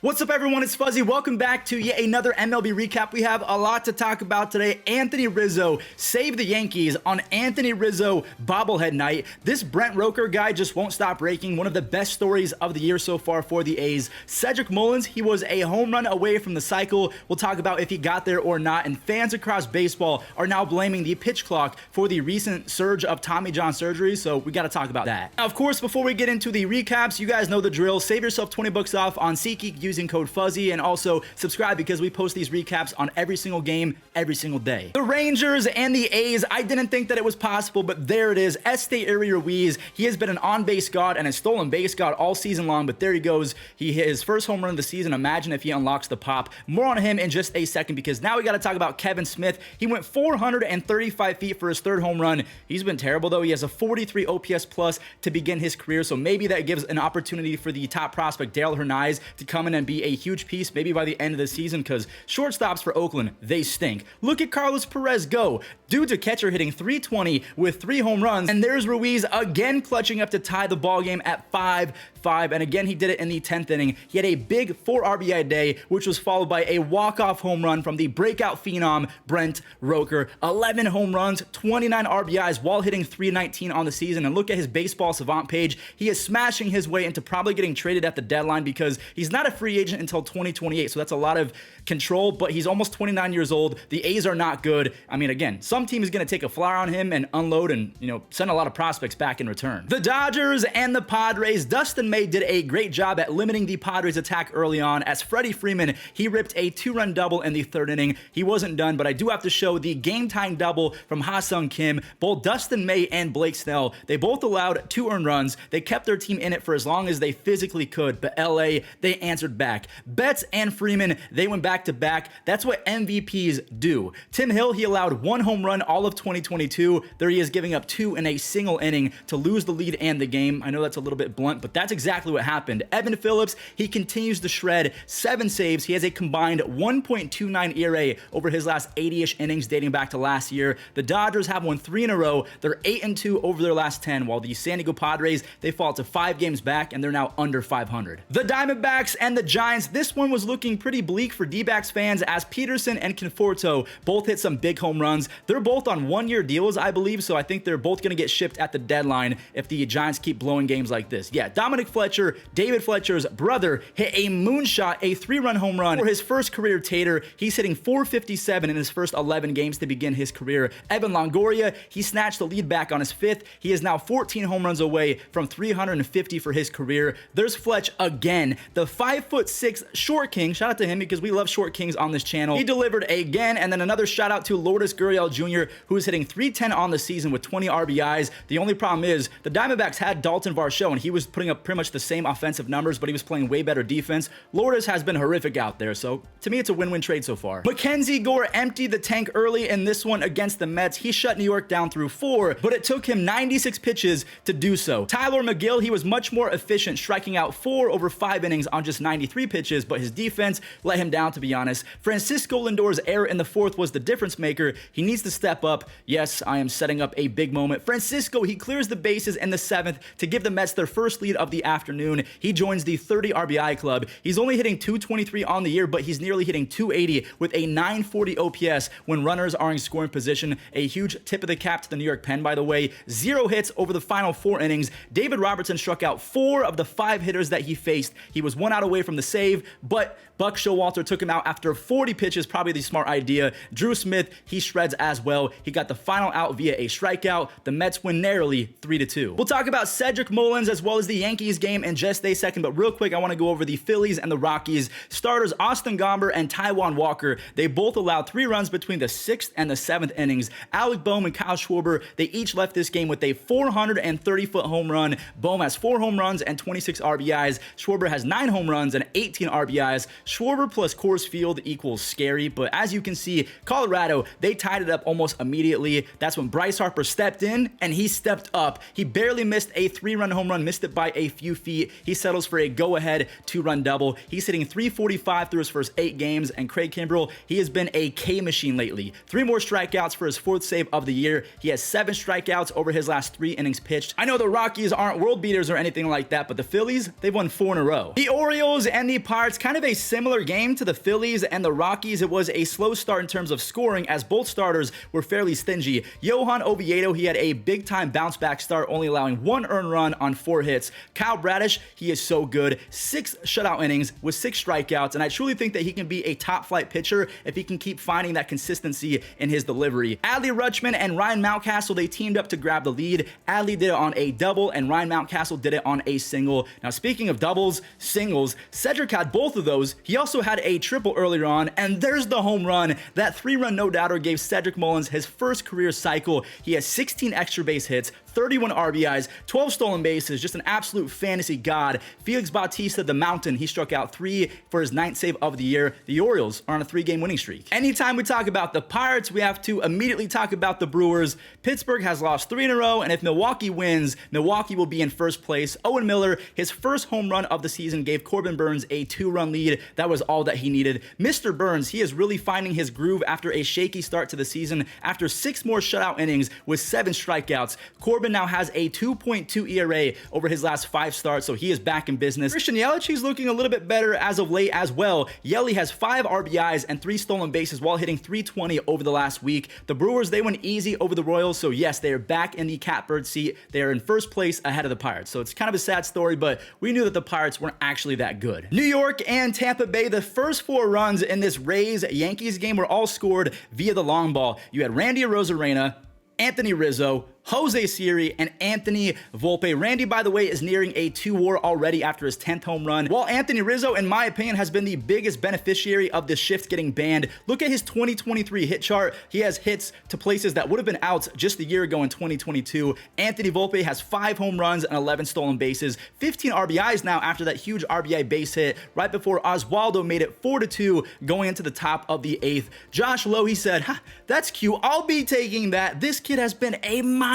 What's up, everyone? It's Fuzzy. Welcome back to yet another MLB recap. We have a lot to talk about today. Anthony Rizzo saved the Yankees on Anthony Rizzo bobblehead night. This Brent Rooker guy just won't stop breaking. One of the best stories of the year so far for the A's. Cedric Mullins, he was a home run away from the cycle. We'll talk about if he got there or not. And fans across baseball are now blaming the pitch clock for the recent surge of Tommy John surgery. So we got to talk about that. Now, of course, before we get into the recaps, you guys know the drill. Save yourself 20 bucks off on SeatGeek using code Fuzzy, and also subscribe because we post these recaps on every single game, every single day. The Rangers and the A's, I didn't think that it was possible, but there it is. Esteury Ruiz, he has been an on-base god and a stolen base god all season long, but there he goes. He hit his first home run of the season. Imagine if he unlocks the pop. More on him in just a second, because now we got to talk about Kevin Smith. He went 435 feet for his third home run. He's been terrible, though. He has a 43 OPS plus to begin his career, so maybe that gives an opportunity for the top prospect, Darell Hernaiz, to come in and be a huge piece maybe by the end of the season, because shortstops for Oakland, they stink. Look at Carlos Perez go. Dude's a catcher hitting 320 with 3 home runs, and there's Ruiz again clutching up to tie the ball game at 5-5, and again he did it in the 10th inning. He had a big 4 RBI day, which was followed by a walk-off home run from the breakout phenom Brent Rooker. 11 home runs, 29 RBIs while hitting 319 on the season, and look at his baseball savant page. He is smashing his way into probably getting traded at the deadline, because he's not a free agent until 2028, so that's a lot of control, but he's almost 29 years old. The A's are not good. I mean, again, some team is going to take a flyer on him and unload and, send a lot of prospects back in return. The Dodgers and the Padres, Dustin May did a great job at limiting the Padres attack early on, as Freddie Freeman, he ripped a 2-run double in the 3rd inning. He wasn't done, but I do have to show the game-tying double from Ha-Sung Kim. Both Dustin May and Blake Snell, they both allowed 2 earned runs. They kept their team in it for as long as they physically could, but LA, they answered back. Betts and Freeman, they went back-to-back. That's what MVPs do. Tim Hill, he allowed 1 home run all of 2022. There he is, giving up 2 in a single inning to lose the lead and the game. I know that's a little bit blunt, but that's exactly what happened. Evan Phillips, he continues to shred. 7 saves. He has a combined 1.29 ERA over his last 80-ish innings dating back to last year. The Dodgers have won 3 in a row. They're 8-2 over their last 10, while the San Diego Padres, they fall to 5 games back, and they're now under 500. The Diamondbacks and the Giants, this one was looking pretty bleak for D-backs fans, as Peterson and Conforto both hit some big home runs. They're both on 1-year deals, I believe, so I think they're both going to get shipped at the deadline if the Giants keep blowing games like this. Yeah, Dominic Fletcher, David Fletcher's brother, hit a moonshot, a 3-run home run for his first career tater. He's hitting 457 in his first 11 games to begin his career. Evan Longoria, he snatched the lead back on his 5th. He is now 14 home runs away from 350 for his career. There's Fletch again, the 5'6" short king. Shout out to him, because we love short kings on this channel. He delivered again, and then another shout out to Lourdes Gurriel Jr., who is hitting 310 on the season with 20 RBIs. The only problem is the Diamondbacks had Dalton Varsho, and he was putting up pretty much the same offensive numbers, but he was playing way better defense. Lourdes has been horrific out there, so to me, it's a win-win trade so far. Mackenzie Gore emptied the tank early in this one against the Mets. He shut New York down through 4, but it took him 96 pitches to do so. Tyler McGill, he was much more efficient, striking out 4 over 5 innings on just 93 pitches, but his defense let him down, to be honest. Francisco Lindor's error in the 4th was the difference maker. He needs to step up. Yes, I am setting up a big moment. Francisco, he clears the bases in the 7th to give the Mets their first lead of the afternoon. He joins the 30 RBI club. He's only hitting 223 on the year, but he's nearly hitting 280 with a 940 OPS when runners are in scoring position. A huge tip of the cap to the New York Pen, by the way. 0 hits over the final 4 innings. David Robertson struck out 4 of the 5 hitters that he faced. He was 1 out away from the save, but Buck Showalter took him out after 40 pitches, probably the smart idea. Drew Smith, he shreds as well. He got the final out via a strikeout. The Mets win narrowly 3-2. We'll talk about Cedric Mullins as well as the Yankees game in just a second, but real quick, I want to go over the Phillies and the Rockies. Starters Austin Gomber and Taijuan Walker, they both allowed 3 runs between the 6th and the 7th innings. Alec Bohm and Kyle Schwarber, they each left this game with a 430-foot home run. Bohm has 4 home runs and 26 RBIs. Schwarber has 9 home runs and 18 RBIs. Schwarber plus Coors Field equals scary, but as you can see, Colorado, they tied it up almost immediately. That's when Bryce Harper stepped in, and he stepped up. He barely missed a 3-run home run, missed it by a few feet. He settles for a go-ahead 2-run double. He's hitting 345 through his first 8 games, and Craig Kimbrell, he has been a K machine lately. 3 more strikeouts for his 4th save of the year. He has 7 strikeouts over his last 3 innings pitched. I know the Rockies aren't world beaters or anything like that, but the Phillies, they've won 4 in a row. The Orioles and the Pirates, kind of a similar game to the Phillies and the Rockies. It was a slow start in terms of scoring as both starters were fairly stingy. Johan Oviedo, he had a big-time bounce-back start, only allowing 1 earned run on 4 hits. Kyle Bradish, he is so good. 6 shutout innings with 6 strikeouts, and I truly think that he can be a top-flight pitcher if he can keep finding that consistency in his delivery. Adley Rutschman and Ryan Mountcastle, they teamed up to grab the lead. Adley did it on a double, and Ryan Mountcastle did it on a single. Now, speaking of doubles, singles, Cedric had both of those. He also had a triple earlier on, and there's the home run. That 3-run no-doubter gave Cedric Mullins his first career cycle. He has 16 extra base hits, 31 RBIs, 12 stolen bases, just an absolute fantasy god. Felix Bautista, the Mountain, he struck out 3 for his 9th save of the year. The Orioles are on a 3-game winning streak. Anytime we talk about the Pirates, we have to immediately talk about the Brewers. Pittsburgh has lost 3 in a row, and if Milwaukee wins, Milwaukee will be in first place. Owen Miller, his first home run of the season, gave Corbin Burnes a 2-run lead. That was all that he needed. Mr. Burnes, he is really finding his groove after a shaky start to the season. After 6 more shutout innings with 7 strikeouts, Corbin now has a 2.2 ERA over his last 5 starts, so he is back in business. Christian Yelich, he's looking a little bit better as of late as well. Yelich has 5 RBIs and 3 stolen bases while hitting .320 over the last week. The Brewers, they went easy over the Royals, so yes, they are back in the catbird seat. They are in first place ahead of the Pirates, so it's kind of a sad story, but we knew that the Pirates weren't actually that good. New York and Tampa Bay, the first 4 runs in this Rays-Yankees game were all scored via the long ball. You had Randy Arozarena, Anthony Rizzo, Jose Siri, and Anthony Volpe. Randy, by the way, is nearing a 2-WAR already after his 10th home run, while Anthony Rizzo, in my opinion, has been the biggest beneficiary of the shift getting banned. Look at his 2023 hit chart. He has hits to places that would have been outs just a year ago in 2022. Anthony Volpe has 5 home runs and 11 stolen bases, 15 RBIs now after that huge RBI base hit right before Oswaldo made it 4-2 going into the top of the 8th. Josh Lowe, he said, that's cute. I'll be taking that. This kid has been a monster.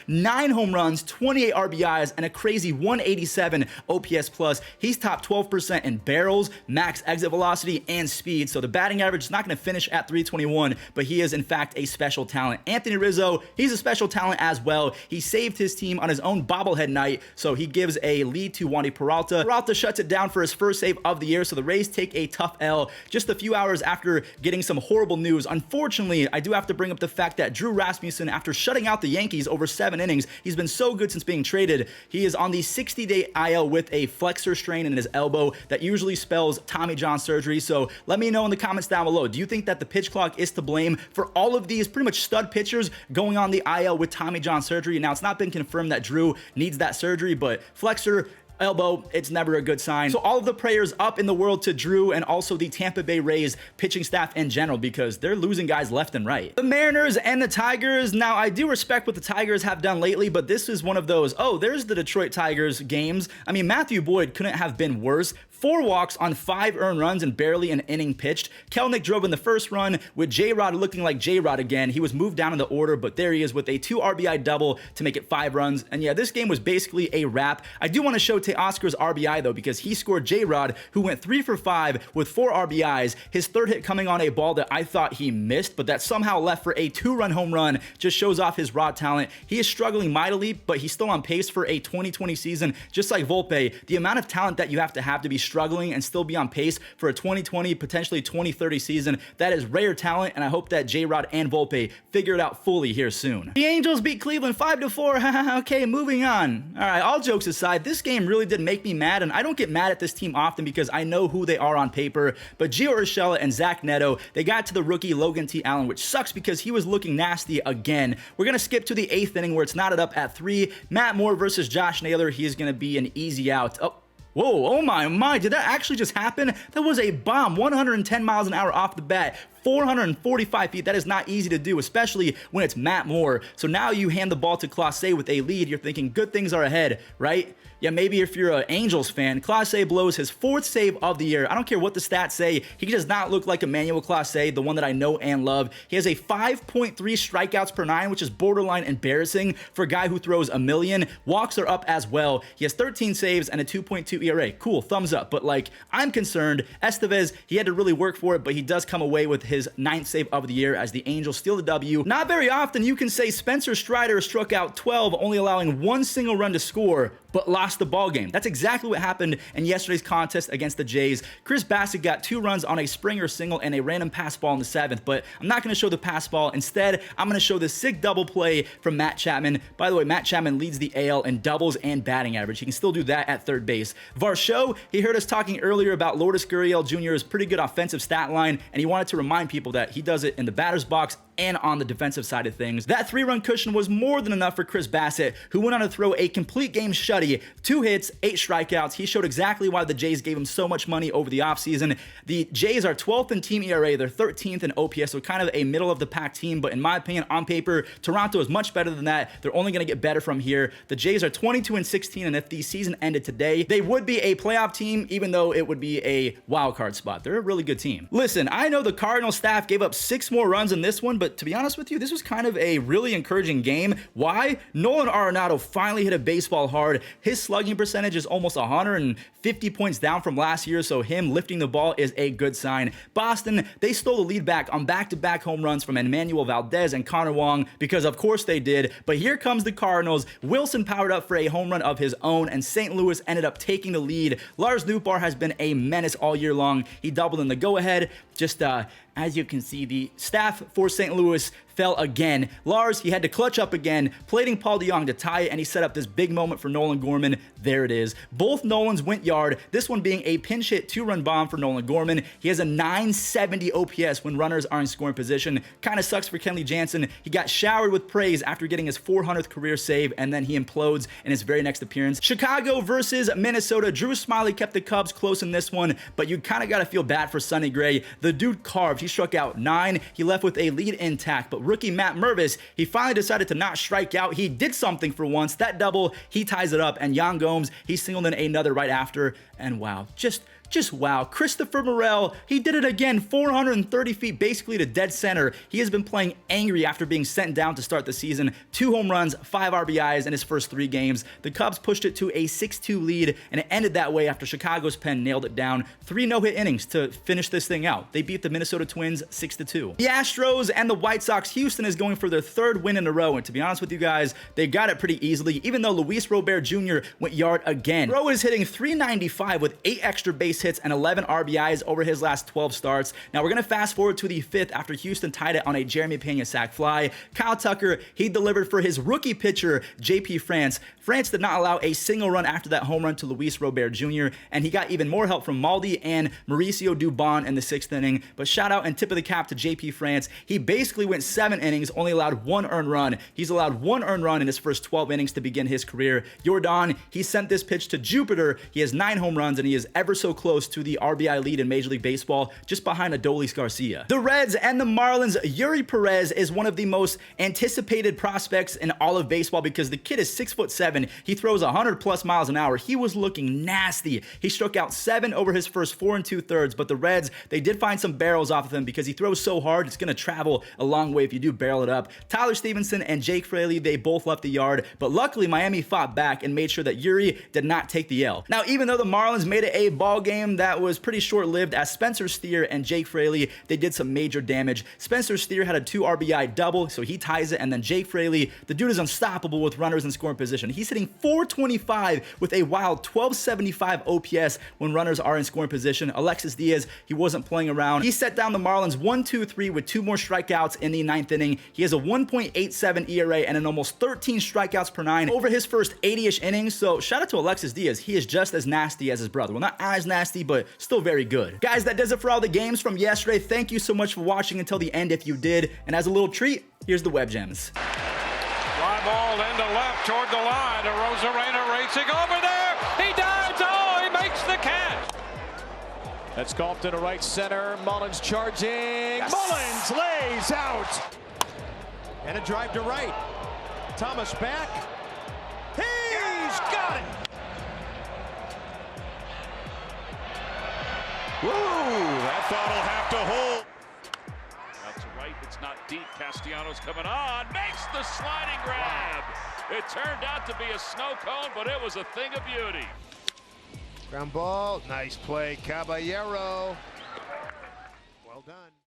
9 home runs, 28 RBIs, and a crazy 187 OPS plus. He's top 12% in barrels, max exit velocity, and speed. So the batting average is not going to finish at 321, but he is in fact a special talent. Anthony Rizzo, he's a special talent as well. He saved his team on his own bobblehead night, so he gives a lead to Wandy Peralta. Peralta shuts it down for his first save of the year, so the Rays take a tough L just a few hours after getting some horrible news. Unfortunately, I do have to bring up the fact that Drew Rasmussen, after shutting out the Yankees over 7 innings, he's been so good since being traded. He is on the 60-day IL with a flexor strain in his elbow that usually spells Tommy John surgery. So let me know in the comments down below. Do you think that the pitch clock is to blame for all of these pretty much stud pitchers going on the IL with Tommy John surgery? Now, it's not been confirmed that Drew needs that surgery, but flexor, elbow, it's never a good sign. So all of the prayers up in the world to Drew and also the Tampa Bay Rays pitching staff in general, because they're losing guys left and right. The Mariners and the Tigers. Now, I do respect what the Tigers have done lately, but this is one of those, oh, there's the Detroit Tigers games. I mean, Matthew Boyd couldn't have been worse. 4 walks on 5 earned runs and barely an inning pitched. Kelenic drove in the first run with J-Rod looking like J-Rod again. He was moved down in the order, but there he is with a 2 RBI double to make it 5 runs. And yeah, this game was basically a wrap. I do want to show Teoscar's RBI though, because he scored J-Rod, who went 3 for 5 with 4 RBIs. His 3rd hit coming on a ball that I thought he missed, but that somehow left for a 2-run home run. Just shows off his raw talent. He is struggling mightily, but he's still on pace for a 2020 season, just like Volpe. The amount of talent that you have to be struggling and still be on pace for a 2020, potentially 2030 season, that is rare talent, and I hope that J-Rod and Volpe figure it out fully here soon. The Angels beat Cleveland 5-4. Okay, moving on. All right, all jokes aside, this game really did make me mad, and I don't get mad at this team often because I know who they are on paper, but Gio Urshela and Zach Neto, they got to the rookie Logan T. Allen, which sucks because he was looking nasty again. We're going to skip to the 8th inning where it's knotted up at 3. Matt Moore versus Josh Naylor. He is going to be an easy out. Whoa, oh my, did that actually just happen? That was a bomb, 110 miles an hour off the bat. 445 feet. That is not easy to do, especially when it's Matt Moore. So now you hand the ball to Clase with a lead. You're thinking good things are ahead, right? Yeah, maybe if you're an Angels fan, Clase blows his 4th save of the year. I don't care what the stats say. He does not look like Emmanuel Clase, the one that I know and love. He has a 5.3 strikeouts per 9, which is borderline embarrassing for a guy who throws a million. Walks are up as well. He has 13 saves and a 2.2 ERA. Cool, thumbs up. But like, I'm concerned. Estevez, he had to really work for it, but he does come away with his 9th save of the year as the Angels steal the W. Not very often you can say Spencer Strider struck out 12, only allowing 1 single run to score. but lost the ball game. That's exactly what happened in yesterday's contest against the Jays. Chris Bassett got 2 runs on a Springer single and a random pass ball in the 7th, but I'm not going to show the pass ball. Instead, I'm going to show the sick double play from Matt Chapman. By the way, Matt Chapman leads the AL in doubles and batting average. He can still do that at third base. Varsho, he heard us talking earlier about Lourdes Gurriel Jr.'s pretty good offensive stat line, and he wanted to remind people that he does it in the batter's box and on the defensive side of things. That 3-run cushion was more than enough for Chris Bassett, who went on to throw a complete game shutty, 2 hits, 8 strikeouts. He showed exactly why the Jays gave him so much money over the offseason. The Jays are 12th in team ERA, they're 13th in OPS, so kind of a middle of the pack team, but in my opinion, on paper, Toronto is much better than that. They're only going to get better from here. The Jays are 22-16, and if the season ended today, they would be a playoff team, even though it would be a wild card spot. They're a really good team. Listen, I know the Cardinals staff gave up 6 more runs in this one, but to be honest with you, this was kind of a really encouraging game. Why? Nolan Arenado finally hit a baseball hard. His slugging percentage is almost 150 points down from last year, so him lifting the ball is a good sign. Boston, they stole the lead back on back-to-back home runs from Emmanuel Valdez and Connor Wong, because of course they did, but here comes the Cardinals. Wilson powered up for a home run of his own, and St. Louis ended up taking the lead. Lars Nootbaar has been a menace all year long. He doubled in the go-ahead. Just as you can see, the staff for St. Louis fell again. Lars, he had to clutch up again, plating Paul DeJong to tie it, and he set up this big moment for Nolan Gorman. There it is. Both Nolans went yard, this one being a pinch hit 2-run bomb for Nolan Gorman. He has a 970 OPS when runners are in scoring position. Kind of sucks for Kenley Jansen. He got showered with praise after getting his 400th career save, and then he implodes in his very next appearance. Chicago versus Minnesota. Drew Smyly kept the Cubs close in this one, but you kind of got to feel bad for Sonny Gray. The dude carved. He struck out 9. He left with a lead intact, but rookie Matt Mervis, he finally decided to not strike out. He did something for once. That double, he ties it up, and Yan Gomes, he singled in another right after, and wow, just wow. Christopher Morel, he did it again, 430 feet basically to dead center. He has been playing angry after being sent down to start the season. 2 home runs, 5 RBIs in his first 3 games. The Cubs pushed it to a 6-2 lead, and it ended that way after Chicago's pen nailed it down. 3 no-hit innings to finish this thing out. They beat the Minnesota Twins 6-2. The Astros and the White Sox. Houston is going for their 3rd win in a row, and to be honest with you guys, they got it pretty easily, even though Luis Robert Jr. went yard again. Bro is hitting .395 with 8 extra base hits and 11 RBIs over his last 12 starts. Now we're going to fast forward to the 5th after Houston tied it on a Jeremy Pena sac fly. Kyle Tucker, he delivered for his rookie pitcher, JP France. France did not allow a single run after that home run to Luis Robert Jr., and he got even more help from Maldi and Mauricio Dubon in the 6th inning. But shout out and tip of the cap to JP France. He basically went 7 innings, only allowed 1 earned run. He's allowed 1 earned run in his first 12 innings to begin his career. Jordan, he sent this pitch to Jupiter. He has 9 home runs, and he is ever so close to the RBI lead in Major League Baseball, just behind Adolis Garcia. The Reds and the Marlins. Yuri Perez is one of the most anticipated prospects in all of baseball because the kid is 6'7". He throws 100+ miles an hour. He was looking nasty. He struck out 7 over his first 4 2/3, but the Reds, they did find some barrels off of him because he throws so hard, it's going to travel a long way if you do barrel it up. Tyler Stevenson and Jake Fraley, they both left the yard, but luckily Miami fought back and made sure that Yuri did not take the L. Now, even though the Marlins made it a ball game that was pretty short-lived, as Spencer Steer and Jake Fraley, they did some major damage. Spencer Steer had a 2 RBI double, so he ties it, and then Jake Fraley, the dude is unstoppable with runners in scoring position. He's hitting .425 with a wild 1275 OPS when runners are in scoring position. Alexis Diaz, he wasn't playing around. He set down the Marlins 1-2-3 with 2 more strikeouts in the 9th inning. He has a 1.87 ERA and an almost 13 strikeouts per 9 over his first 80-ish innings, so shout out to Alexis Diaz. He is just as nasty as his brother. Well, not as nasty, but still very good. Guys, that does it for all the games from yesterday. Thank you so much for watching until the end if you did, and as a little treat, here's the web gems. Fly ball into left toward the line. Rosarena racing over there. He dives. Oh, he makes the catch. That's golfed into right center. Mullins charging. Yes. Mullins lays out. And a drive to right. Thomas back. He's got it. Woo! That thought will have to hold. Out to right, it's not deep. Castellanos coming on, makes the sliding grab. Wow. It turned out to be a snow cone, but it was a thing of beauty. Ground ball, nice play, Caballero. Well done.